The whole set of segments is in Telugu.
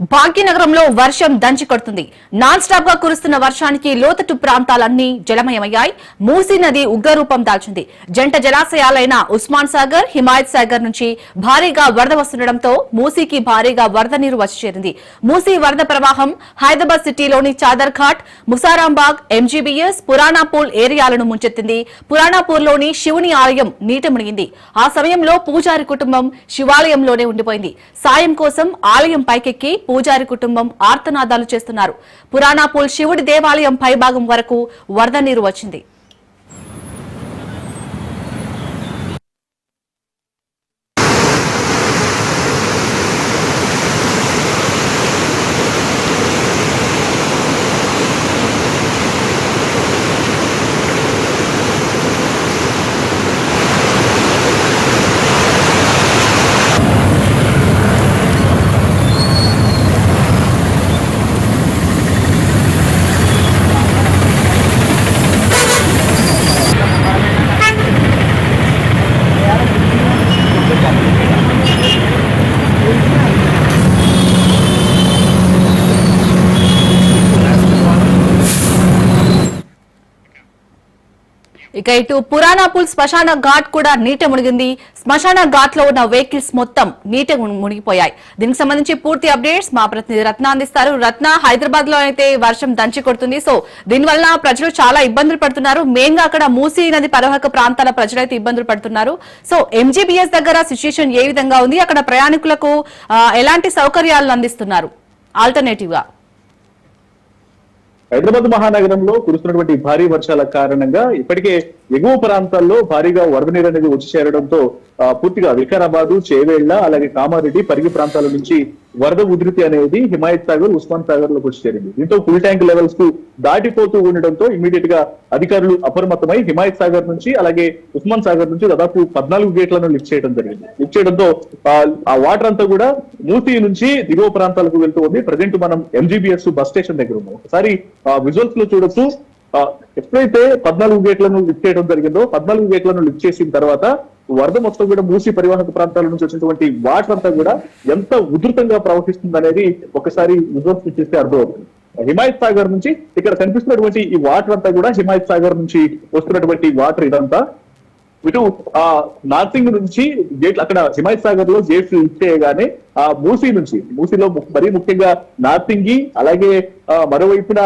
భాగ్యనగరంలో వర్షం దంచి కొడుతుంది. నాన్ స్టాప్ గా కురుస్తున్న వర్షానికి లోతట్టు ప్రాంతాలన్నీ జలమయమయ్యాయి. మూసీ నది ఉగ్రరూపం దాల్చింది. జంట జలాశయాలైన ఉస్మాన్ సాగర్, హిమాయత్ సాగర్ నుంచి భారీగా వరద వస్తుండటంతో మూసీకి భారీగా వరద నీరు వచ్చి చేరింది. మూసీ వరద ప్రవాహం హైదరాబాద్ సిటీలోని చాదర్ ఘాట్, ముసారాంబాగ్, ఎంజీబీఎస్, పురాణాపూల్ ఏరియాలను ముంచెత్తింది. పురాణాపూర్లోని శివుని ఆలయం నీట మునిగింది. ఆ సమయంలో పూజారి కుటుంబం శివాలయంలోనే ఉండిపోయింది. సాయం కోసం ఆలయం పైకెక్కి పూజారి కుటుంబం ఆర్తనాదాలు చేస్తున్నారు. పురాణాపూల్ శివుడి దేవాలయం పైభాగం వరకు వరద నీరు వచ్చింది. ఇక ఇటు పురాణాపూల్ శ్మశాన ఘాట్ కూడా నీట మునిగింది. శ్మశాన ఘాట్ లో ఉన్న వెహికల్స్ మొత్తం నీట మునిగిపోయాయి. దీనికి సంబంధించి పూర్తి అప్డేట్స్ మా ప్రతినిధి రత్న అందిస్తారు. రత్న, హైదరాబాద్ లో అయితే వర్షం దంచి కొడుతుంది. సో దీనివల్ల ప్రజలు చాలా ఇబ్బందులు పడుతున్నారు. మెయిన్ గా అక్కడ మూసీ నది పరివాహక ప్రాంతాల ప్రజలు అయితే ఇబ్బందులు పడుతున్నారు. సో ఎంజీబీఎస్ దగ్గర సిచ్యుయేషన్ ఏ విధంగా ఉంది? అక్కడ ప్రయాణికులకు ఎలాంటి సౌకర్యాలను అందిస్తున్నారు ఆల్టర్నేటివ్ గా? హైదరాబాద్ మహానగరంలో కురుస్తున్నటువంటి భారీ వర్షాల కారణంగా ఇప్పటికే ఎగువ ప్రాంతాల్లో భారీగా వరద నీరు అనేది వచ్చి చేరడంతో పూర్తిగా వికారాబాద్, చేవేళ్ల, అలాగే కామారెడ్డి, పరిగి ప్రాంతాల నుంచి వరద ఉధృతి అనేది హిమాయత్ సాగర్, ఉస్మాన్ సాగర్ లోకి వచ్చి చేరింది. దీంతో ఫుల్ ట్యాంక్ లెవెల్స్ కు దాటిపోతూ ఉండడంతో ఇమీడియట్ గా అధికారులు అప్రమత్తమై హిమాయత్ సాగర్ నుంచి అలాగే ఉస్మాన్ సాగర్ నుంచి దాదాపు 14 గేట్లను లిఫ్ట్ చేయడం జరిగింది. లిఫ్ట్ చేయడంతో ఆ వాటర్ అంతా కూడా మూసీ నుంచి దిగువ ప్రాంతాలకు వెళ్తూ ఉంది. ప్రజెంట్ మనం ఎంజీబీఎస్ బస్ స్టేషన్ దగ్గర ఉన్నాం. ఒకసారి విజువల్స్ లో చూడొచ్చు. ఎప్పుడైతే 14 గేట్లను లిఫ్ట్ చేయడం జరిగిందో 14 గేట్లను లిఫ్ట్ చేసిన తర్వాత వరద మొత్తం కూడా మూసీ పరివాహక ప్రాంతాల నుంచి వచ్చినటువంటి వాటర్ అంతా కూడా ఎంత ఉధృతంగా ప్రవహిస్తుంది అనేది ఒకసారి విజువల్స్ చూస్తే అర్థమవుతుంది. హిమాయత్ సాగర్ నుంచి ఇక్కడ కనిపిస్తున్నటువంటి ఈ వాటర్ అంతా కూడా హిమాయత్ సాగర్ నుంచి వస్తున్నటువంటి వాటర్ ఇదంతా ఇటు నార్సింగ్ నుంచి గేట్లు అక్కడ హిమాయత్ సాగర్ లో గేట్లు లిఫ్ట్ చేయగానే ఆ మూసీలో మరీ ముఖ్యంగా నార్సింగి అలాగే మరోవైపున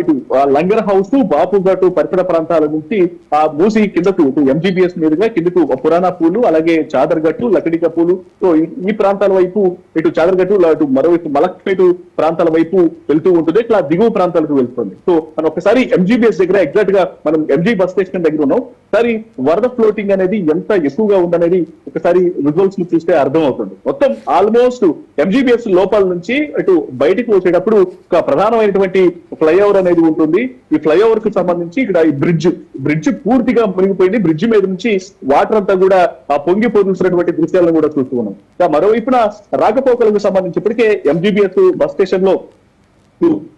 ఇటు లంగర్ హౌస్, బాపుఘాటు పరిసర ప్రాంతాల నుంచి ఆ మూసీ కిందకు ఇటు ఎంజీబీఎస్ మీదుగా కిందకు పురాణాపూలు అలాగే చాదర్గట్టు, లకడికపూలు, సో ఈ ప్రాంతాల వైపు ఇటు చాదర్గట్టు ఇటు మరోవైపు మలక్పేట ప్రాంతాల వైపు వెళ్తూ ఉంటుంది. ఇట్లా దిగువ ప్రాంతాలకు వెళ్తుంది. సో మనం ఒకసారి ఎంజీబీఎస్ దగ్గర ఎగ్జాక్ట్ గా మనం ఎంజీ బస్ స్టేషన్ దగ్గర ఉన్నాం. ఒకసారి వరద ఫ్లోటింగ్ అనేది ఎంత ఎక్కువగా ఉందనేది ఒకసారి రిజల్ట్స్ ను చూస్తే అర్థం అవుతుంది. మొత్తం ఆల్మోస్ట్ ఎంజీబీఎస్ లోపల నుంచి ఇటు బయటకు వచ్చేటప్పుడు ఒక ప్రధానమైనటువంటి ఫ్లైఓవర్ అనేది ఉంటుంది. ఈ ఫ్లైఓవర్ కు సంబంధించి ఇక్కడ ఈ బ్రిడ్జ్ పూర్తిగా మునిగిపోయింది. బ్రిడ్జ్ మీద నుంచి వాటర్ అంతా కూడా పొంగి పొందుతున్నటువంటి దృశ్యాలను కూడా చూస్తూ ఉన్నాం. మరోవైపున రాకపోకలకు సంబంధించి ఇప్పటికే ఎంజీబీఎస్ బస్ స్టేషన్ లో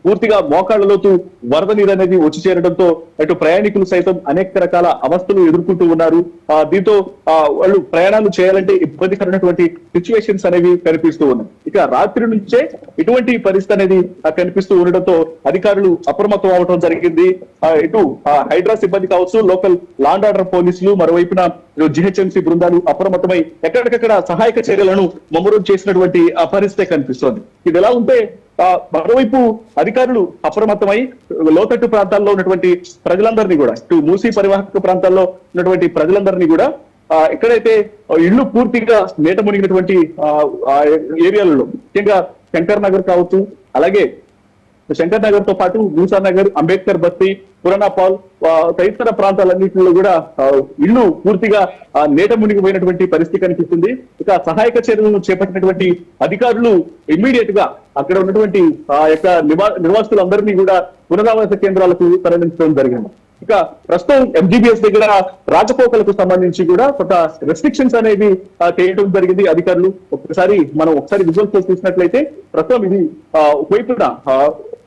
పూర్తిగా మోకాళ్లలోతూ వరద నీరు అనేది వచ్చి చేరడంతో అటు ప్రయాణికులు సైతం అనేక రకాల అవస్థలు ఎదుర్కొంటూ ఉన్నారు. దీంతో వాళ్ళు ప్రయాణాలు చేయాలంటే ఇబ్బందికరమైనటువంటి సిచ్యువేషన్స్ అనేవి కనిపిస్తూ ఉన్నాయి. ఇక రాత్రి నుంచే ఇటువంటి పరిస్థితి అనేది కనిపిస్తూ ఉండడంతో అధికారులు అప్రమత్తం అవడం జరిగింది. ఇటు హైడ్రా సిబ్బంది కావచ్చు, లోకల్ లాండ్ ఆర్డర్ పోలీసులు, మరోవైపున జిహెచ్ఎంసీ బృందాలు అప్రమత్తమై ఎక్కడికక్కడ సహాయక చర్యలను ముమ్మరం చేసినటువంటి పరిస్థితి కనిపిస్తోంది. ఇది ఎలా ఉంటే మరోవైపు అధికారులు అప్రమత్తమై లోతట్టు ప్రాంతాల్లో ఉన్నటువంటి ప్రజలందరినీ కూడా ఇటు మూసీ పరివాహక ప్రాంతాల్లో ఉన్నటువంటి ప్రజలందరినీ కూడా ఎక్కడైతే ఇళ్లు పూర్తిగా నీట మునిగినటువంటి ఏరియాలలో ముఖ్యంగా శంకర్ నగర్ కావచ్చు, అలాగే శంకర్ నగర్ తో పాటు మూసా నగర్, అంబేద్కర్ బస్తీ, పురాణాపాల్ తదితర ప్రాంతాలన్నింటిలో కూడా ఇళ్లు పూర్తిగా నీట మునిగిపోయినటువంటి పరిస్థితి కనిపిస్తుంది. ఇక సహాయక చర్యలను చేపట్టినటువంటి అధికారులు ఇమ్మీడియట్ గా అక్కడ ఉన్నటువంటి యొక్క నిర్వాసితులందరినీ కూడా పునరావాస కేంద్రాలకు తరలించడం జరిగింది. ఇక ప్రస్తుతం ఎంజీబీఎస్ దగ్గర రాకపోకలకు సంబంధించి కూడా కొంత రెస్ట్రిక్షన్స్ అనేవి చేయడం జరిగింది అధికారులు. ఒకసారి విజువల్స్ లో చూసినట్లయితే ప్రస్తుతం ఇది ఒకవైపున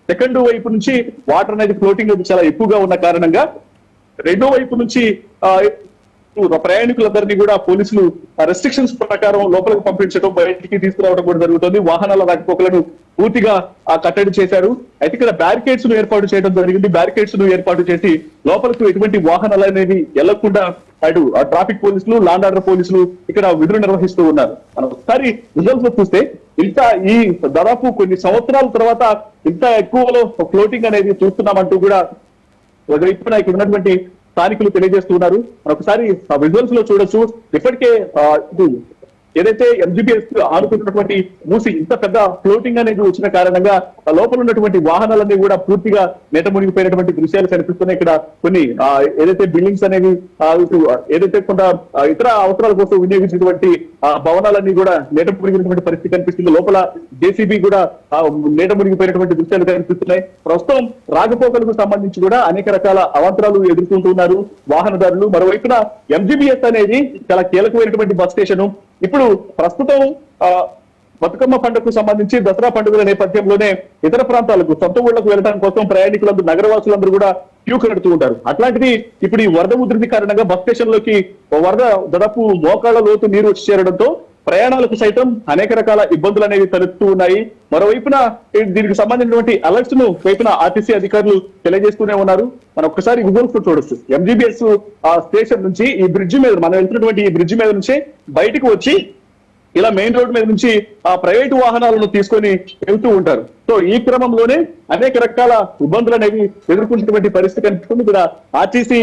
సెకండ్ వైపు నుంచి వాటర్ అనేది ఫ్లోటింగ్ చాలా ఎక్కువగా ఉన్న కారణంగా రెండో వైపు నుంచి ప్రయాణికులందరినీ కూడా పోలీసులు రెస్ట్రిక్షన్స్ ప్రకారం లోపలికి పంపించడం, బయటికి తీసుకురావడం కూడా జరుగుతుంది. వాహనాల రాకపోకలను పూర్తిగా కట్టడి చేశారు. అయితే ఇక్కడ బ్యారికేడ్స్ ను ఏర్పాటు చేయడం జరిగింది. బ్యారికేడ్స్ ను ఏర్పాటు చేసి లోపలకు ఎటువంటి వాహనాలు అనేవి వెళ్లకుండా అటు ట్రాఫిక్ పోలీసులు, లాండ్ ఆర్డర్ పోలీసులు ఇక్కడ విధులు నిర్వహిస్తూ ఉన్నారు. మనం ఒకసారి రిజల్ట్స్ లో చూస్తే ఇంత ఈ దాదాపు కొన్ని సంవత్సరాల తర్వాత ఇంత ఎక్కువలో ఫ్లోటింగ్ అనేది చూస్తున్నామంటూ కూడా ఇప్పుడు ఇక్కడ ఉన్నటువంటి స్థానికులు తెలియజేస్తున్నారు. ఒకసారి విజువల్స్ లో చూడొచ్చు. ఇప్పటికే ఏదైతే ఎంజీబీఎస్ ఆడుతున్నటువంటి మూసి ఇంత పెద్ద ఫ్లోటింగ్ అనేది వచ్చిన కారణంగా లోపల ఉన్నటువంటి వాహనాలన్నీ కూడా పూర్తిగా నేట మునిగిపోయినటువంటి దృశ్యాలు కనిపిస్తున్నాయి. ఇక్కడ కొన్ని ఏదైతే బిల్డింగ్స్ అనేవి ఏదైతే కొంత ఇతర అవసరాల కోసం వినియోగించినటువంటి భవనాలన్నీ కూడా నేట మునిగినటువంటి పరిస్థితి కనిపిస్తుంది. లోపల జేసీబీ కూడా నేట మునిగిపోయినటువంటి దృశ్యాలు కనిపిస్తున్నాయి. ప్రస్తుతం రాకపోకలకు సంబంధించి కూడా అనేక రకాల అవాంతరాలు ఎదుర్కొంటున్నారు వాహనదారులు. మరోవైపున ఎంజీబీఎస్ అనేది చాలా కీలకమైనటువంటి బస్ స్టేషన్. ఇప్పుడు ప్రస్తుతం బతుకమ్మ పండుగకు సంబంధించి దసరా పండుగల నేపథ్యంలోనే ఇతర ప్రాంతాలకు సొంత ఊళ్లకు వెళ్ళడం కోసం ప్రయాణికులందరూ, నగరవాసులందరూ కూడా క్యూ కడుతూ ఉంటారు. అట్లాంటిది ఇప్పుడు ఈ వరద ఉధృతి కారణంగా బస్ స్టేషన్ లోకి వరద దాదాపు మోకాళ్ల లోతు నీరు వచ్చి చేరడంతో ప్రయాణాలకు సైతం అనేక రకాల ఇబ్బందులు అనేవి తలెత్తుతూ ఉన్నాయి. మరోవైపున దీనికి సంబంధించినటువంటి అలర్ట్స్ ను వైపున ఆర్టీసీ అధికారులు తెలియజేస్తూనే ఉన్నారు. మనం ఒక్కసారి విజువల్స్ చూడొచ్చు. ఎంజీబీఎస్ స్టేషన్ నుంచి ఈ బ్రిడ్జ్ మీద మనం వెళ్తున్నటువంటి ఈ బ్రిడ్జ్ మీద నుంచి బయటకు వచ్చి ఇలా మెయిన్ రోడ్ మీద నుంచి ప్రైవేటు వాహనాలను తీసుకొని వెళ్తూ ఉంటారు. సో ఈ క్రమంలోనే అనేక రకాల ఇబ్బందులు అనేవి ఎదుర్కొంటున్నటువంటి పరిస్థితి కనిపిస్తుంది. ఇక్కడ ఆర్టీసీ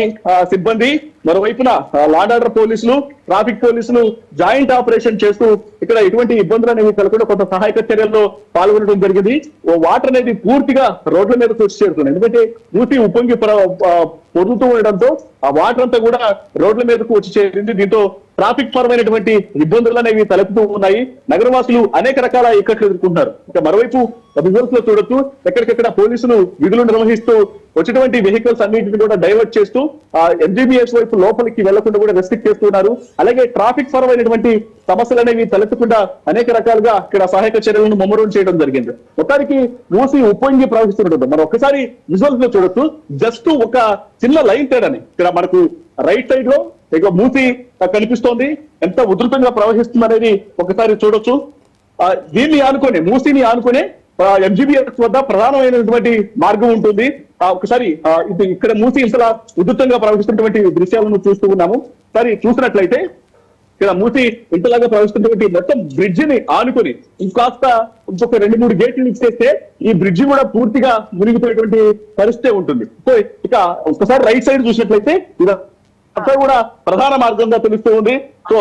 సిబ్బంది, మరోవైపున లాండ్ ఆర్డర్ పోలీసులు, ట్రాఫిక్ పోలీసులు జాయింట్ ఆపరేషన్ చేస్తూ ఇక్కడ ఎటువంటి ఇబ్బందులు అనేవి కలగకుండా కొంత సహాయక చర్యల్లో పాల్గొనడం జరిగింది. వాటర్ అనేది పూర్తిగా రోడ్ల మీద వచ్చి చేరుతుంది. ఎందుకంటే పూర్తి ఉప్పొంగి పొరుదుతూ ఉండడంతో ఆ వాటర్ అంతా కూడా రోడ్ల మీదకు వచ్చి చేరింది. దీంతో ట్రాఫిక్ పరమైనటువంటి ఇబ్బందులు అనేవి తలెత్తుతూ ఉన్నాయి. నగరవాసులు అనేక రకాల ఇక్కట్లు ఎదుర్కొంటున్నారు. ఇక మరోవైపు విజువల్స్ లో చూడొచ్చు, ఎక్కడికెక్కడ పోలీసులు విధులు నిర్వహిస్తూ వచ్చేటువంటి వెహికల్స్ అన్నింటిని కూడా డైవర్ట్ చేస్తూ ఎంజీబీఎస్ వైపు లోపలికి వెళ్లకుండా కూడా రెస్ట్రిక్ట్ చేస్తున్నారు. అలాగే ట్రాఫిక్ పరమైనటువంటి సమస్యలు అనేవి తలెత్తకుండా అనేక రకాలుగా ఇక్కడ సహాయక చర్యలను ముమ్మరం చేయడం జరిగింది. మొత్తానికి మూసి ఉప్పొంగి ప్రవహిస్తుంటుంది. మనం ఒక్కసారి విజువల్స్ లో చూడొచ్చు. జస్ట్ ఒక చిన్న లైన్ తేడాని ఇక్కడ మనకు రైట్ సైడ్ లో ఇక మూసి కనిపిస్తోంది. ఎంత ఉధృతంగా ప్రవహిస్తుంది అనేది ఒకసారి చూడొచ్చు. దీన్ని ఆనుకునే, మూసిని ఆనుకునే ఎంజీబీఎస్ వద్ద ప్రధానమైనటువంటి మార్గం ఉంటుంది. ఒకసారి ఇక్కడ మూసి ఇంతలా ఉధృతంగా ప్రవహిస్తున్నటువంటి దృశ్యాలను చూస్తూ ఉన్నాము. సరే చూసినట్లయితే ఇక్కడ మూసి ఇంతలాగా ప్రవహిస్తున్నటువంటి మొత్తం బ్రిడ్జ్ ని ఆనుకుని ఇంకొక 2-3 గేట్లు ఇచ్చేస్తే ఈ బ్రిడ్జి కూడా పూర్తిగా మునిగిపోయేటువంటి పరిస్థితి ఉంటుంది. సో ఇక ఒకసారి రైట్ సైడ్ చూసినట్లయితే ఇదంతా కూడా ప్రధాన మార్గంగా తెలుస్తూ ఉంది. సో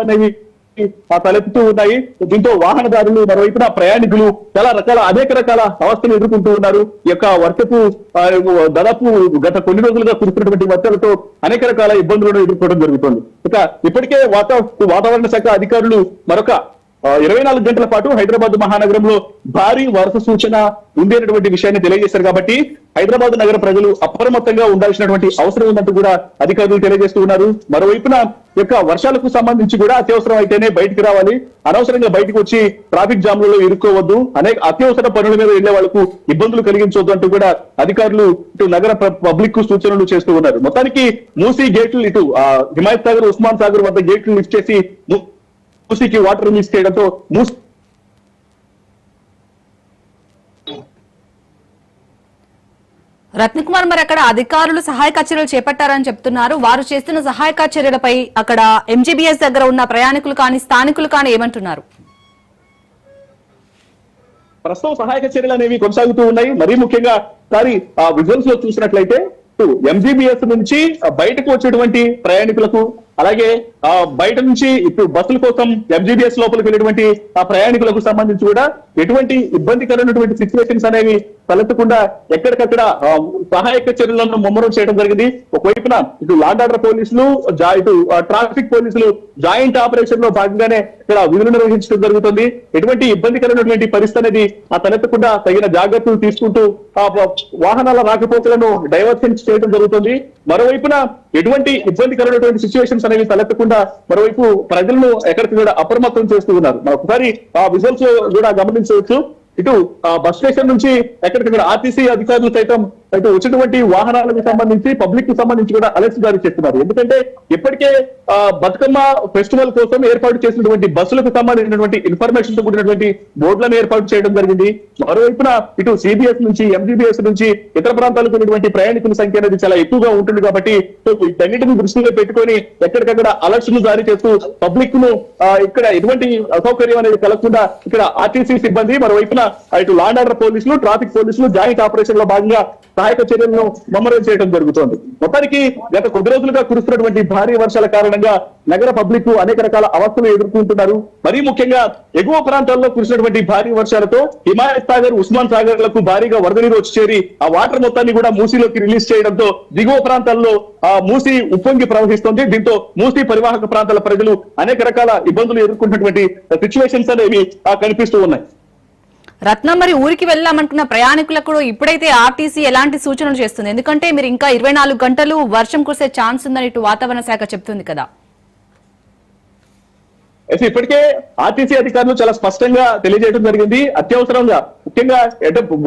అనేవి తలెత్తుతూ ఉన్నాయి. దీంతో వాహనదారులు, మరోవైపున ప్రయాణికులు చాలా రకాల అనేక రకాల అవస్థలు ఎదుర్కొంటూ ఉన్నారు. ఈ యొక్క వర్షపు దాదాపు గత కొన్ని రోజులుగా కురుస్తున్నటువంటి వర్షాలతో అనేక రకాల ఇబ్బందులను ఎదుర్కోవడం జరుగుతుంది. ఇక ఇప్పటికే వాతావరణ శాఖ అధికారులు మరొక 24 గంటల పాటు హైదరాబాద్ మహానగరంలో భారీ వర్ష సూచన ఉంది అనేటువంటి విషయాన్ని తెలియజేశారు. కాబట్టి హైదరాబాద్ నగర ప్రజలు అప్రమత్తంగా ఉండాల్సినటువంటి అవసరం ఉందంటూ కూడా అధికారులు తెలియజేస్తూ ఉన్నారు. మరోవైపున యొక్క వర్షాలకు సంబంధించి కూడా అత్యవసరం అయితేనే బయటికి రావాలి, అనవసరంగా బయటకు వచ్చి ట్రాఫిక్ జామ్లలో ఇరుక్కోవద్దు, అనేక అత్యవసర పనుల మీద వెళ్లే వాళ్ళకు ఇబ్బందులు కలిగించవద్దు అంటూ కూడా అధికారులు ఇటు నగర పబ్లిక్ కు సూచనలు చేస్తూ ఉన్నారు. మొత్తానికి మూసీ గేట్లు ఇటు హిమాయత్ సాగర్, ఉస్మాన్ సాగర్ వద్ద గేట్లు లిఫ్ట్ చేసి మూసీకి వాటర్ రిలీజ్ చేయడంతో రత్నకుమార్, మరి అక్కడ అధికారులు సహాయక చర్యలు చేపట్టారని చెప్తున్నారు. వారు చేస్తున్న సహాయక చర్యలపై అక్కడ ఎంజీబీఎస్ దగ్గర ఉన్న ప్రయాణికులు కానీ స్థానికులు కానీ ఏమంటున్నారు? ప్రస్తుతం సహాయక చర్యలు అనేవి కొనసాగుతూ ఉన్నాయి. మరీ ముఖ్యంగా సారి విజువల్స్ లో చూసినట్లయితే ఎంజీబీఎస్ నుంచి బయటకు వచ్చేటువంటి ప్రయాణికులకు, అలాగే బయట నుంచి ఇప్పుడు బస్సుల కోసం ఎంజీబీఎస్ లోపలికి వెళ్ళేటువంటి ఆ ప్రయాణికులకు సంబంధించి కూడా ఎటువంటి ఇబ్బందికరమైనటువంటి సిచ్యువేషన్స్ అనేవి తలెత్తకుండా ఎక్కడికక్కడ సహాయక చర్యలను ముమ్మరం చేయడం జరిగింది. ఒకవైపున ఇటు లాండ్ ఆర్డర్ పోలీసులు, ఇటు ట్రాఫిక్ పోలీసులు జాయింట్ ఆపరేషన్ లో భాగంగానే ఇక్కడ విధులు నిర్వహించడం జరుగుతుంది. ఎటువంటి ఇబ్బందికరమైనటువంటి పరిస్థితి అనేది తలెత్తకుండా తగిన జాగ్రత్తలు తీసుకుంటూ వాహనాల రాకపోకలను డైవర్షన్ చేయడం జరుగుతుంది. మరోవైపున ఎటువంటి ఇబ్బందికరమైనటువంటి సిచ్యువేషన్స్ అనేవి తలెత్తకుండా మరోవైపు ప్రజలను ఎక్కడికి కూడా అప్రమత్తం చేస్తూ ఉన్నారు. ఒకసారి ఆ విజువల్స్ కూడా గమనించవచ్చు. ఇటు బస్ స్టేషన్ నుంచి ఎక్కడికక్కడ ఆర్టీసీ అధికారులు సైతం ఇటు వచ్చినటువంటి వాహనాలకు సంబంధించి పబ్లిక్ కు సంబంధించి కూడా అలర్ట్స్ జారీ చేస్తున్నారు. ఎందుకంటే ఇప్పటికే బతుకమ్మ ఫెస్టివల్ కోసం ఏర్పాటు చేసినటువంటి బస్సులకు సంబంధించినటువంటి ఇన్ఫర్మేషన్ తో కూడినటువంటి బోర్డులను ఏర్పాటు చేయడం జరిగింది. మరోవైపున ఇటు సిబిఎస్ నుంచి ఎంజీబీఎస్ నుంచి ఇతర ప్రాంతాలకు ఉన్నటువంటి ప్రయాణికుల సంఖ్య అనేది చాలా ఎక్కువగా ఉంటుంది కాబట్టి వీటన్నిటిని దృష్టిలో పెట్టుకొని ఎక్కడికక్కడ అలర్ట్స్ ను జారీ చేస్తూ పబ్లిక్ ను ఇక్కడ ఎటువంటి అసౌకర్యం అనేది కలగకుండా ఇక్కడ ఆర్టీసీ సిబ్బంది, మరోవైపున ఇటు లా అండ్ ఆర్డర్ పోలీసులు, ట్రాఫిక్ పోలీసులు జాయింట్ ఆపరేషన్ లో భాగంగా సహాయక చర్యలను ముమ్మరం చేయడం జరుగుతోంది. మొత్తానికి గత కొద్ది రోజులుగా కురుస్తున్నటువంటి భారీ వర్షాల కారణంగా నగర పబ్లిక్ అనేక రకాల అవస్థలు ఎదుర్కొంటున్నారు. మరీ ముఖ్యంగా ఎగువ ప్రాంతాల్లో కురిసినటువంటి భారీ వర్షాలతో హిమాయత్ సాగర్, ఉస్మాన్ సాగర్ లకు భారీగా వరద నీరు వచ్చి చేరి ఆ వాటర్ మొత్తాన్ని కూడా మూసీలోకి రిలీజ్ చేయడంతో దిగువ ప్రాంతాల్లో మూసీ ఉప్పొంగి ప్రవహిస్తోంది. దీంతో మూసీ పరివాహక ప్రాంతాల ప్రజలు అనేక రకాల ఇబ్బందులు ఎదుర్కొంటున్నటువంటి సిచ్యువేషన్స్ అనేవి కనిపిస్తూ ఉన్నాయి. రత్నం, మరి ఊరికి వెళ్దామంటున్న ప్రయాణికులకు ఇప్పుడైతే ఆర్టీసీ ఎలాంటి సూచనలు చేస్తుంది? ఎందుకంటే మీరు ఇంకా 24 గంటలు వర్షం కురిసే ఛాన్స్ ఉందని ఇటు వాతావరణ శాఖ చెప్తుంది కదా. అయితే ఇప్పటికే ఆర్టీసీ అధికారులు చాలా స్పష్టంగా తెలియజేయడం జరిగింది. అత్యవసరంగా ముఖ్యంగా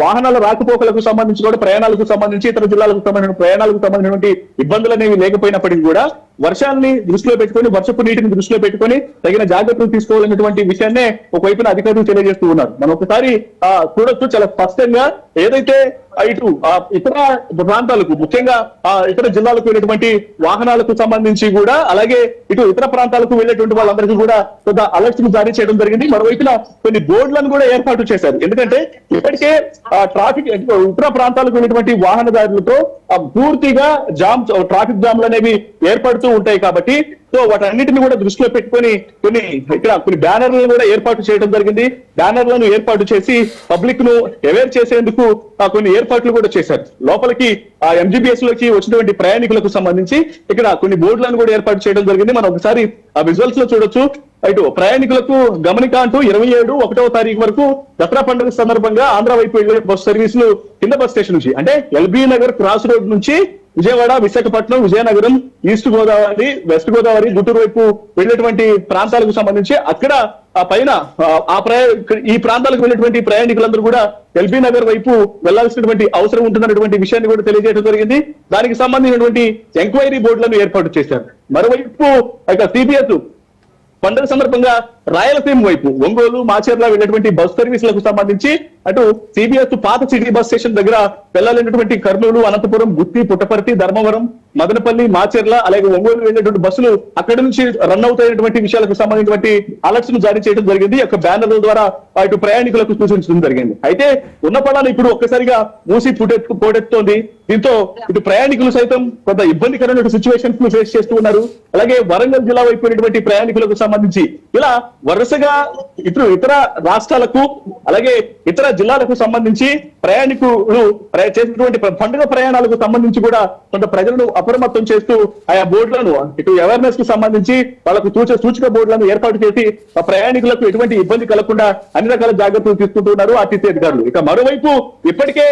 వాహనాల రాకపోకలకు సంబంధించి కూడా, ప్రయాణాలకు సంబంధించి ఇతర జిల్లాలకు సంబంధించిన ప్రయాణాలకు సంబంధించినటువంటి ఇబ్బందులు అనేవి లేకపోయినప్పటికీ కూడా వర్షాలని దృష్టిలో పెట్టుకొని, వర్షపు నీటిని దృష్టిలో పెట్టుకొని తగిన జాగ్రత్తలు తీసుకోవాలనేటువంటి విషయాన్నే ఒకవైపున అధికారులు తెలియజేస్తూ ఉన్నారు. మనం ఒకసారి చూడొచ్చు చాలా స్పష్టంగా. ఏదైతే ఇటు ఇతర ప్రాంతాలకు, ముఖ్యంగా ఇతర జిల్లాలకు వెళ్ళేటువంటి వాహనాలకు సంబంధించి కూడా, అలాగే ఇటు ఇతర ప్రాంతాలకు వెళ్ళేటువంటి వాళ్ళందరికీ కూడా కొంత అలర్ట్స్ జారీ చేయడం జరిగింది. మరోవైపున కొన్ని బోర్డులను కూడా ఏర్పాటు చేశారు. ఎందుకంటే ఇప్పటికే ట్రాఫిక్ ఇతర ప్రాంతాలకు వెళ్ళేటువంటి వాహనదారులతో పూర్తిగా ట్రాఫిక్ జామ్లు అనేవి ఏర్పడుతూ ఉంటాయి కాబట్టి సో వాటన్నిటిని కూడా దృష్టిలో పెట్టుకొని కొన్ని బ్యానర్లను కూడా ఏర్పాటు చేయడం జరిగింది. బ్యానర్లను ఏర్పాటు చేసి పబ్లిక్ ను అవేర్ చేసేందుకు కొన్ని ఏర్పాట్లు కూడా చేశారు. లోపలికి ఎంజీబీఎస్ లోకి వచ్చినటువంటి ప్రయాణికులకు సంబంధించి ఇక్కడ కొన్ని బోర్డులను కూడా ఏర్పాటు చేయడం జరిగింది. మనం ఒకసారి ఆ విజువల్స్ లో చూడొచ్చు. ఇటు ప్రయాణికులకు గమనిక అంటూ 27 తారీఖు వరకు దసరా పండుగ సందర్భంగా ఆంధ్ర వైపు వెళ్లే బస్ సర్వీసులు కింద బస్ స్టేషన్ నుంచి, అంటే ఎల్బీ నగర్ క్రాస్ రోడ్ నుంచి విజయవాడ, విశాఖపట్నం, విజయనగరం, ఈస్ట్ గోదావరి, వెస్ట్ గోదావరి, గుంటూరు వైపు వెళ్ళేటువంటి ప్రాంతాలకు సంబంధించి అక్కడ ఆ పైన ఈ ప్రాంతాలకు వెళ్ళేటువంటి ప్రయాణికులందరూ కూడా ఎల్బీ నగర్ వైపు వెళ్లాల్సినటువంటి అవసరం ఉంటున్నటువంటి విషయాన్ని కూడా తెలియజేయడం జరిగింది. దానికి సంబంధించినటువంటి ఎంక్వైరీ బోర్డులను ఏర్పాటు చేశారు. మరోవైపు ఇక సిబిఎస్ పండుగ సందర్భంగా రాయలసీమ వైపు ఒంగోలు, మాచర్ల వెళ్ళేటువంటి బస్ సర్వీసులకు సంబంధించి అటు సిబిఎస్ పాత సిటీ బస్ స్టేషన్ దగ్గర వెళ్లాలనేటువంటి కర్నూలు, అనంతపురం, గుత్తి, పుట్టపర్తి, ధర్మవరం, మదనపల్లి, మాచర్ల, అలాగే ఒంగోలు వెళ్ళేటువంటి బస్సులు అక్కడి నుంచి రన్ అవుతున్నటువంటి విషయాలకు సంబంధించినటువంటి అలర్ట్స్ ను జారీ చేయడం జరిగింది. యొక్క బ్యానర్ల ద్వారా ఇటు ప్రయాణికులకు సూచించడం జరిగింది. అయితే ఉన్న పడాలు ఇప్పుడు ఒక్కసారిగా మూసి పోటెత్తుతోంది. దీంతో ఇటు ప్రయాణికులు సైతం కొంత ఇబ్బందికరమైన సిచ్యువేషన్స్ ను ఫేస్ చేస్తూ ఉన్నారు. అలాగే వరంగల్ జిల్లా వైపు వెళ్ళినటువంటి ప్రయాణికులకు సంబంధించి ఇలా వరుసగా ఇతర రాష్ట్రాలకు, అలాగే ఇతర జిల్లాలకు సంబంధించి ప్రయాణికులు చేసినటువంటి పండుగ ప్రయాణాలకు సంబంధించి కూడా కొంత ప్రజలను అప్రమత్తం చేస్తూ ఆయా బోర్డులను ఇటు అవేర్నెస్ కు సంబంధించి వాళ్ళకు సూచిక బోర్డులను ఏర్పాటు చేసి ప్రయాణికులకు ఎటువంటి ఇబ్బంది కలగకుండా అన్ని రకాల జాగ్రత్తలు తీసుకుంటున్నారు ఆర్టీసీ అధికారులు. ఇక మరోవైపు ఇప్పటికే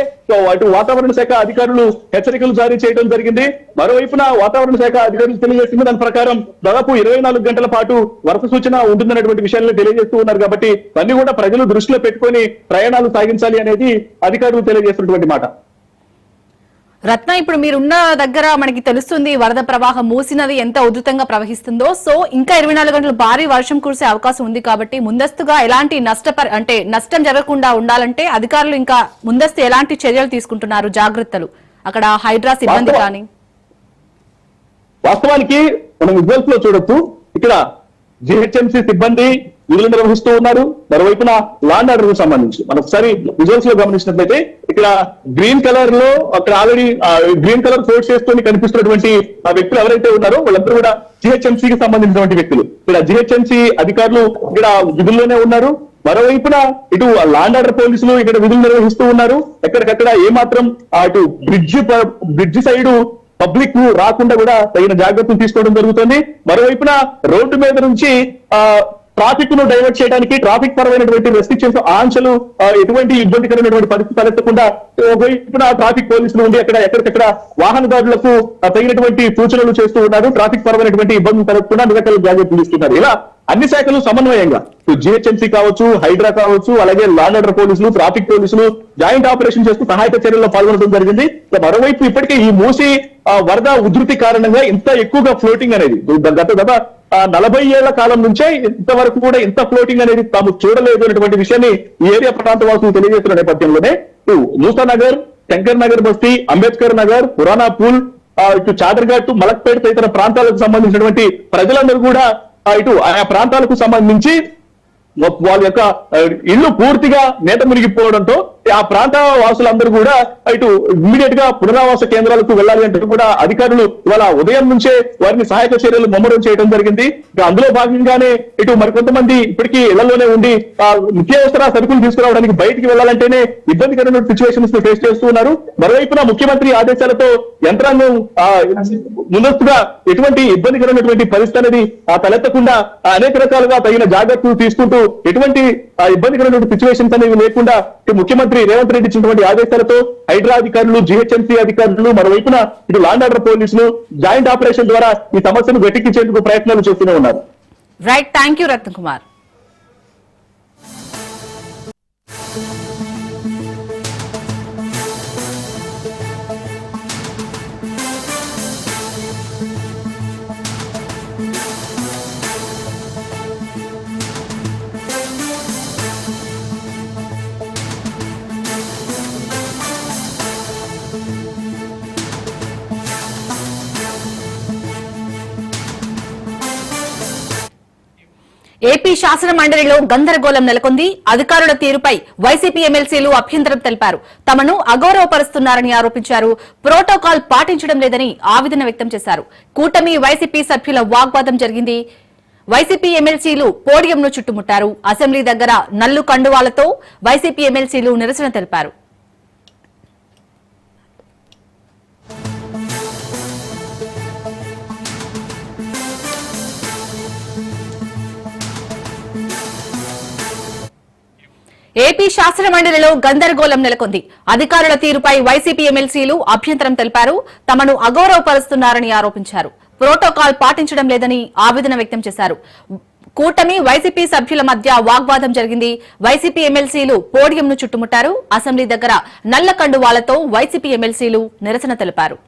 అటు వాతావరణ శాఖ అధికారులు హెచ్చరికలు జారీ చేయడం జరిగింది. మరోవైపున వాతావరణ శాఖ అధికారులు తెలియజేస్తుంది. దాని ప్రకారం దాదాపు 24 గంటల పాటు వర్ష సూచన ఉంటుందన్నటువంటి విషయాలను తెలియజేస్తూ ఉన్నారు. కాబట్టి అన్ని కూడా ప్రజలు దృష్టిలో పెట్టుకొని ప్రయాణాలు సాగించాలి అనేది అధికారులు తెలియజేస్తున్నటువంటి మాట. రత్న, ఇప్పుడు మీరున్న దగ్గర మనకి తెలుస్తుంది వరద ప్రవాహం మూసీ నది ఎంత ఉధృతంగా ప్రవహిస్తుందో. సో ఇంకా 24 గంటలు భారీ వర్షం కురిసే అవకాశం ఉంది కాబట్టి ముందస్తుగా ఎలాంటి నష్టం జరగకుండా ఉండాలంటే అధికారులు ఇంకా ముందస్తు ఎలాంటి చర్యలు తీసుకుంటున్నారు, జాగ్రత్తలు అక్కడ హైడ్రా సిబ్బంది కానీ? వాస్తవానికి మనం విజువల్స్ లో చూడొచ్చు. ఇక్కడ జిహెచ్ఎంసీ సిబ్బంది విధులు నిర్వహిస్తూ ఉన్నారు. మరోవైపున లా అండ్ ఆర్డర్ కు సంబంధించి మనం ఒకసారి విజువల్స్ లో గమనించినట్లయితే ఇక్కడ గ్రీన్ కలర్ లో అక్కడ ఆల్రెడీ గ్రీన్ కలర్ కోట్ చేసుకొని కనిపిస్తున్నటువంటి ఆ వ్యక్తులు ఎవరైతే ఉన్నారో వాళ్ళందరూ కూడా జిహెచ్ఎంసీకి సంబంధించినటువంటి వ్యక్తులు. ఇక్కడ జిహెచ్ఎంసీ అధికారులు ఇక్కడ విధుల్లోనే ఉన్నారు. మరోవైపున ఇటు లా అండ్ ఆర్డర్ పోలీసులు ఇక్కడ విధులు నిర్వహిస్తూ ఉన్నారు. ఎక్కడికక్కడ ఏమాత్రం అటు బ్రిడ్జ్ సైడ్ పబ్లిక్ రాకుండా కూడా తగిన జాగ్రత్తలు తీసుకోవడం జరుగుతుంది. మరోవైపున రోడ్డు మీద నుంచి ట్రాఫిక్ ను డైవర్ట్ చేయడానికి ట్రాఫిక్ పరమైనటువంటి రెస్ట్రిక్షన్స్, ఆంక్షలు, ఎటువంటి ఇబ్బందికరమైనటువంటి పరిస్థితి తలెత్తకుండా ఒకవైపున ట్రాఫిక్ పోలీసులు ఉండి అక్కడ ఎక్కడికక్కడ వాహనదారులకు తగినటువంటి సూచనలు చేస్తూ ఉన్నారు. ట్రాఫిక్ పరమైనటువంటి ఇబ్బందులు తలెత్తకుండా అన్ని రకాల జాగ్రత్తలు తీసుకున్నారు. ఇలా అన్ని శాఖలు సమన్వయంగా జిహెచ్ఎంసీ కావచ్చు, హైడ్రా కావచ్చు, అలాగే లా అండ్ ఆర్డర్ పోలీసులు, ట్రాఫిక్ పోలీసులు జాయింట్ ఆపరేషన్ చేస్తూ సహాయక చర్యల్లో పాల్గొనడం జరిగింది. మరోవైపు ఇప్పటికే ఈ మూసి వరద ఉధృతి కారణంగా ఇంత ఎక్కువగా ఫ్లోటింగ్ అనేది గత 40 ఏళ్ల కాలం నుంచే ఇంతవరకు కూడా ఇంత ఫ్లోటింగ్ అనేది తాము చూడలేదు అనేటువంటి విషయాన్ని ఈ ఏరియా ప్రాంత వాసులు తెలియజేస్తున్న నేపథ్యంలోనే మూసానగర్, శంకర్ నగర్ బస్తీ, అంబేద్కర్ నగర్, పురాణాపూల్, ఇటు చాదర్ఘాట్, మలక్పేట తదితర ప్రాంతాలకు సంబంధించినటువంటి ప్రజలందరూ కూడా ఇటు ఆయా ప్రాంతాలకు సంబంధించి వాళ్ళ యొక్క ఇల్లు పూర్తిగా నేట మునిగిపోవడంతో ఆ ప్రాంత వాసులందరూ కూడా ఇటు ఇమ్మీడియట్ గా పునరావాస కేంద్రాలకు వెళ్ళాలి అంటే కూడా అధికారులు ఇవాళ ఉదయం నుంచే వారిని సహాయక చర్యలు ముమ్మరం చేయడం జరిగింది. అందులో భాగంగానే ఇటు మరికొంతమంది ఇప్పటికీ ఇళ్లలోనే ఉండి నిత్యావసర సరుకులు తీసుకురావడానికి బయటికి వెళ్ళాలంటేనే ఇబ్బందికరమైన సిచ్యువేషన్స్ ఫేస్ చేస్తూ ఉన్నారు. మరోవైపున ముఖ్యమంత్రి ఆదేశాలతో యంత్రాంగం ముందస్తుగా ఎటువంటి ఇబ్బందికరమైనటువంటి పరిస్థితి అనేది తలెత్తకుండా అనేక రకాలుగా తగిన జాగ్రత్తలు తీసుకుంటూ ఎటువంటి ఇబ్బందికరమైన సిచ్యువేషన్స్ అనేవి లేకుండా ముఖ్యమంత్రి రేవంత్ రెడ్డి ఇచ్చినటువంటి ఆదేశాలతో హైడ్రా అధికారులు, జిహెచ్ఎంసీ అధికారులు, మరోవైపున ఇటు లా అండ్ ఆర్డర్ పోలీసులు జాయింట్ ఆపరేషన్ ద్వారా ఈ సమస్యను గట్టెక్కించేందుకు ప్రయత్నాలు చేస్తూనే ఉన్నారు. Right, thank you Ratna Kumar. AP శాసన మండలిలో గందరగోళం నెలకొంది. అధికారుల తీరుపై వైసీపీ ఎమ్మెల్సీలు అభ్యంతరం తెలిపారు. తమను అగౌరవపరుస్తున్నారని ఆరోపించారు. ప్రోటోకాల్ పాటించడం లేదని ఆవేదన వ్యక్తం చేశారు. కూటమి వైసీపీ సభ్యుల వాగ్వాదం జరిగింది. వైసీపీ ఎమ్మెల్సీలు పోడియంను చుట్టుముట్టారు. అసెంబ్లీ దగ్గర నల్లు కండువాలతో వైసీపీ ఎమ్మెల్సీలు నిరసన తెలిపారు. ఏపీ శాసన మండలిలో గందరగోళం నెలకొంది. అధికారుల తీరుపై వైసీపీ ఎమ్మెల్సీలు అభ్యంతరం తెలిపారు. తమను అగౌరవపరుస్తున్నారని ఆరోపించారు. ప్రోటోకాల్ పాటించడం లేదని ఆవేదన వ్యక్తం చేశారు. కూటమి వైసీపీ సభ్యుల మధ్య వాగ్వాదం జరిగింది. వైసీపీ ఎమ్మెల్సీలు పోడియంను చుట్టుముట్టారు. అసెంబ్లీ దగ్గర నల్ల కండువాలతో వైసీపీ ఎమ్మెల్సీలు నిరసన తెలిపారు.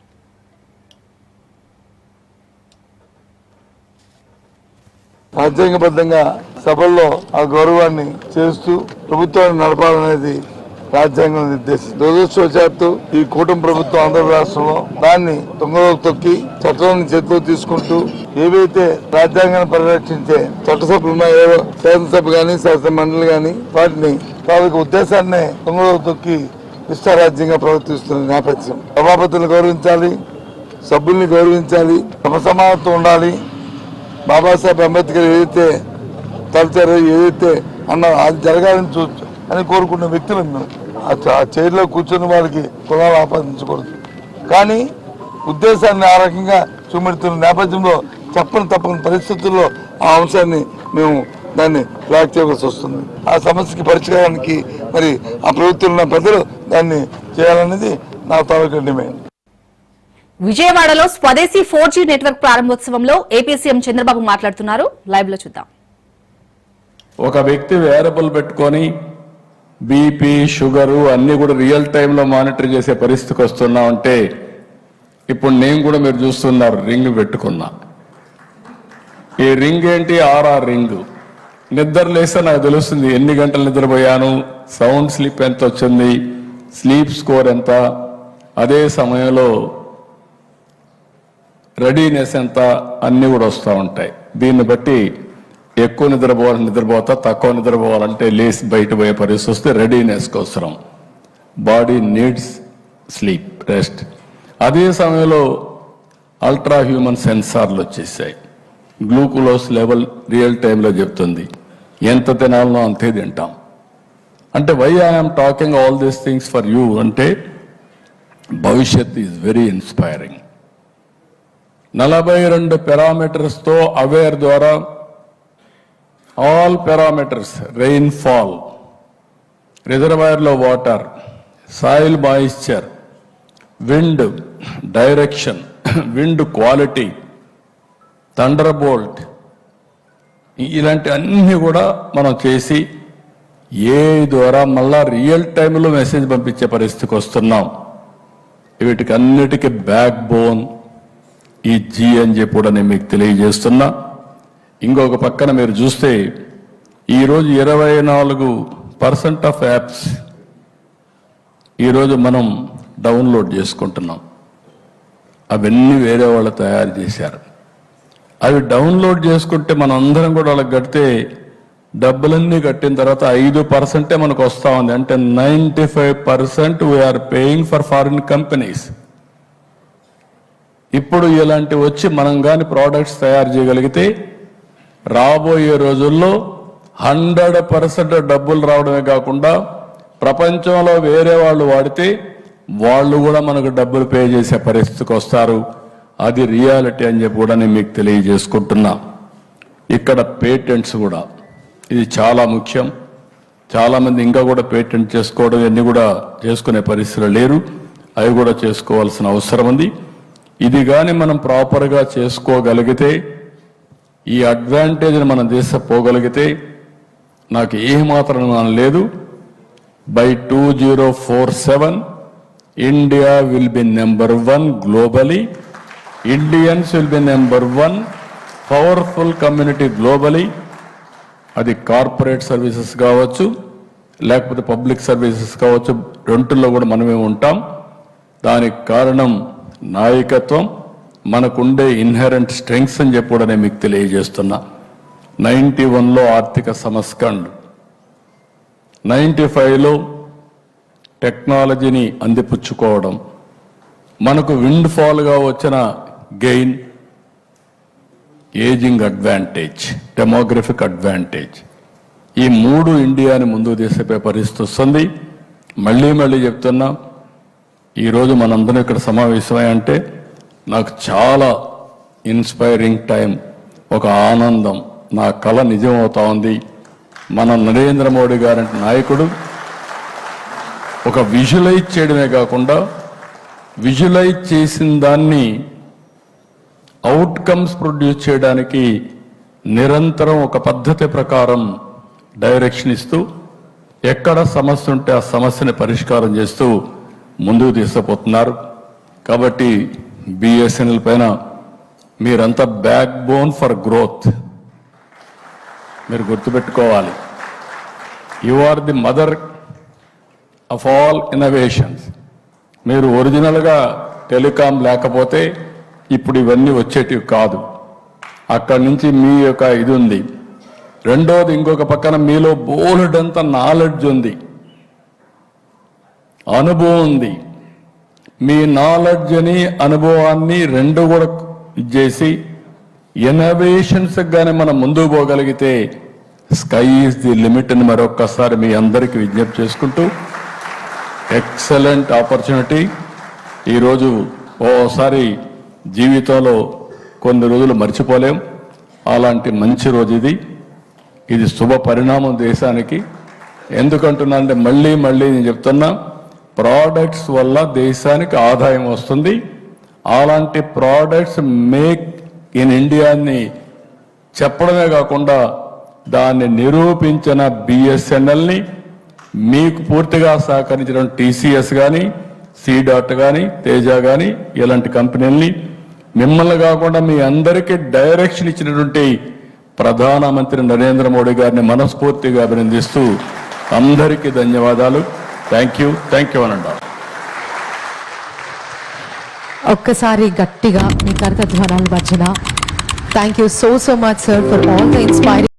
రాజ్యాంగబద్ధంగా సభల్లో ఆ గౌరవాన్ని చేస్తూ ప్రభుత్వాన్ని నడపాలనేది రాజ్యాంగం నిర్దేశించింది. దురదృష్టవశాత్తు ఈ కూటమి ప్రభుత్వం ఆంధ్ర రాష్ట్రంలో దాన్ని తొంగలోకి తొక్కి చట్టాన్ని చేతిలో తీసుకుంటూ ఏవైతే రాజ్యాంగాన్ని పరిరక్షించే చట్టసభలు ఉన్నాయో, శాసనసభ గాని శాసన మండలి గాని, వాటిని వాళ్ళకి ఉద్దేశాన్ని తొంగలోకి తొక్కి ఇష్టారాజ్యంగా ప్రవర్తిస్తున్న నేపథ్యం. సభాపతులను గౌరవించాలి, సభ్యుల్ని గౌరవించాలి, సమసమానత్వం ఉండాలి. బాబాసాహెబ్ అంబేద్కర్ ఏదైతే తలచారో, ఏదైతే అన్న అది జరగాలని అని కోరుకున్న వ్యక్తులు మేము. ఆ చైర్లో కూర్చొని వారికి కులాలు ఆపాదించకూడదు. కానీ ఉద్దేశాన్ని ఆ రకంగా చూపెడుతున్న నేపథ్యంలో తప్పని పరిస్థితుల్లో ఆ అంశాన్ని మేము దాన్ని ఫ్లాగ్ చేయవలసి వస్తుంది. ఆ సమస్యకి పరిష్కారానికి మరి ఆ ప్రభుత్వంలో ప్రజలు దాన్ని చేయాలనేది నా తాలూకా డిమాండ్. విజయవాడలో స్వదేశీ 4G నెట్వర్క్ ప్రారంభోత్సవంలో ఏపీ సీఎం చంద్రబాబు మాట్లాడుతున్నారు. లైవ్ లో చూద్దాం. ఒక వ్యక్తి వేరబుల్ పెట్టుకొని బీపీ, షుగరు అన్ని కూడా రియల్ టైంలో మానిటర్ చేసే పరిస్థితికి వస్తున్నామంటే ఇప్పుడు నేను కూడా మీరు చూస్తున్నారు రింగ్ పెట్టుకున్నా. ఈ రింగ్ ఏంటి? RR ring. నిద్ర లేస్తే నాకు తెలుస్తుంది ఎన్ని గంటలు నిద్రపోయాను, సౌండ్ స్లీప్ ఎంత వచ్చింది, స్లీప్ స్కోర్ ఎంత, అదే సమయంలో రెడీనెస్ ఎంత, అన్నీ కూడా వస్తూ ఉంటాయి. దీన్ని బట్టి ఎక్కువ నిద్రపోతా, తక్కువ నిద్రపోవాలంటే లేసి బయట పోయే పరిస్థితి వస్తే రెడీనెస్ అవసరం. Body needs sleep, rest. అదే సమయంలో అల్ట్రా హ్యూమన్ సెన్సార్లు వచ్చేసాయి. గ్లూకోజ్ లెవెల్ రియల్ టైంలో చెప్తుంది. ఎంత తినాలనో అంతే తింటాం. అంటే why I'm talking all these things for you అంటే భవిష్యత్ ఈజ్ వెరీ ఇన్స్పైరింగ్. 42 పారామీటర్స్తో అవేర్ ద్వారా ఆల్ పారామీటర్స్, రెయిన్ఫాల్, రిజర్వాయర్లో water, soil moisture, wind direction, wind quality, thunderbolt, ఇలాంటి అన్ని కూడా మనం చేసి ఏ ద్వారా మళ్ళా రియల్ టైంలో మెసేజ్ పంపించే పరిస్థితికి వస్తున్నాం. వీటికి అన్నిటికీ బ్యాక్ బోన్ ఈ జీ అని చెప్పి కూడా నేను మీకు తెలియజేస్తున్నా. ఇంకొక పక్కన మీరు చూస్తే ఈరోజు 24% ఆఫ్ యాప్స్ ఈరోజు మనం డౌన్లోడ్ చేసుకుంటున్నాం. అవన్నీ వేరే వాళ్ళు తయారు చేశారు. అవి డౌన్లోడ్ చేసుకుంటే మనం అందరం కూడా వాళ్ళకి కడితే డబ్బులన్నీ కట్టిన తర్వాత 5% మనకు వస్తూ ఉంది. అంటే 95% we are paying for foreign companies. ఇప్పుడు ఇలాంటి వచ్చి మనం కానీ ప్రోడక్ట్స్ తయారు చేయగలిగితే రాబోయే రోజుల్లో 100% డబ్బులు రావడమే కాకుండా ప్రపంచంలో వేరే వాళ్ళు వాడితే వాళ్ళు కూడా మనకు డబ్బులు పే చేసే పరిస్థితికి వస్తారు. అది రియాలిటీ అని చెప్పి కూడా నేను మీకు తెలియజేసుకుంటున్నా. ఇక్కడ పేటెంట్స్ కూడా ఇది చాలా ముఖ్యం. చాలామంది ఇంకా కూడా పేటెంట్ చేసుకోవడం ఇవన్నీ కూడా చేసుకునే పరిస్థితులు లేరు. అవి కూడా చేసుకోవాల్సిన అవసరం ఉంది. ఇది కానీ మనం ప్రాపర్గా చేసుకోగలిగితే ఈ అడ్వాంటేజ్ని మనం పోగలిగితే నాకు ఏమాత్రం లేదు. By 2047 India will be number 1 globally. Indians will be number 1 powerful community globally. అది కార్పొరేట్ సర్వీసెస్ కావచ్చు, లేకపోతే పబ్లిక్ సర్వీసెస్ కావచ్చు, రెండుల్లో కూడా మనమే ఉంటాం. దానికి కారణం నాయకత్వం, మనకుండే ఇన్హెరెంట్ స్ట్రెంగ్స్ అని చెప్పి కూడా నేను మీకు తెలియజేస్తున్నా. 91లో ఆర్థిక సంస్కరణ, 95లో టెక్నాలజీని అందిపుచ్చుకోవడం, మనకు విండ్ ఫాల్గా వచ్చిన gain, ageing advantage, demographic advantage, ఈ 3 ఇండియాని ముందుకు తీసుకుపోయే పరిస్థితి వస్తుంది. మళ్ళీ చెప్తున్నా, ఈరోజు మనందరం ఇక్కడ సమావేశమై అంటే నాకు చాలా ఇన్స్పైరింగ్ టైం, ఒక ఆనందం, నా కళ నిజం అవుతా ఉంది. మన నరేంద్ర మోడీ గారంటే నాయకుడు ఒక విజువలైజ్ చేయడమే కాకుండా విజువలైజ్ చేసిన దాన్ని అవుట్కమ్స్ ప్రొడ్యూస్ చేయడానికి నిరంతరం ఒక పద్ధతి ప్రకారం డైరెక్షన్ ఇస్తూ ఎక్కడ సమస్య ఉంటే ఆ సమస్యని పరిష్కారం చేస్తూ ముందుకు తీసుకుపోతున్నారు. కాబట్టి బిఎస్ఎన్ఎల్ పైన మీరంతా బ్యాక్ బోన్ ఫర్ గ్రోత్ మీరు గుర్తుపెట్టుకోవాలి. You are the mother of all innovations. మీరు ఒరిజినల్గా టెలికాం లేకపోతే ఇప్పుడు ఇవన్నీ వచ్చేటివి కాదు. అక్కడి నుంచి మీ యొక్క ఇది ఉంది. రెండోది, ఇంకొక పక్కన మీలో బోలెడంత నాలెడ్జ్ ఉంది, అనుభవం ఉంది. మీ నాలెడ్జ్ని అనుభవాన్ని రెండు కూడా చేసి ఇన్నోవేషన్స్ గానే మనం ముందుకు పోగలిగితే స్కై ఈజ్ ది లిమిట్ అని మరొక్కసారి మీ అందరికీ విజ్ఞప్తి చేసుకుంటూ, ఎక్సలెంట్ ఆపర్చునిటీ. ఈరోజు ఓసారి జీవితంలో కొన్ని రోజులు మర్చిపోలేం. అలాంటి మంచి రోజు ఇది శుభ పరిణామం దేశానికి. ఎందుకంటున్నా అంటే మళ్ళీ నేను చెప్తున్నా, ప్రోడక్ట్స్ వల్ల దేశానికి ఆదాయం వస్తుంది. అలాంటి ప్రోడక్ట్స్ మేక్ ఇన్ ఇండియాని చెప్పడమే కాకుండా దాన్ని నిరూపించిన బిఎస్ఎన్ఎల్ని, మీకు పూర్తిగా సహకరించిన టీసీఎస్ కానీ, సీడాట్ కానీ, తేజ కానీ, ఇలాంటి కంపెనీల్ని, మిమ్మల్ని కాకుండా మీ అందరికీ డైరెక్షన్ ఇచ్చినటువంటి ప్రధానమంత్రి నరేంద్ర మోడీ గారిని మనస్ఫూర్తిగా అభినందిస్తూ అందరికీ ధన్యవాదాలు. థ్యాంక్ యూ అనండి. ఒక్కసారి గట్టిగా మీ కరతాళ ధ్వనుల మధ్యన thank you so much sir for all the inspiring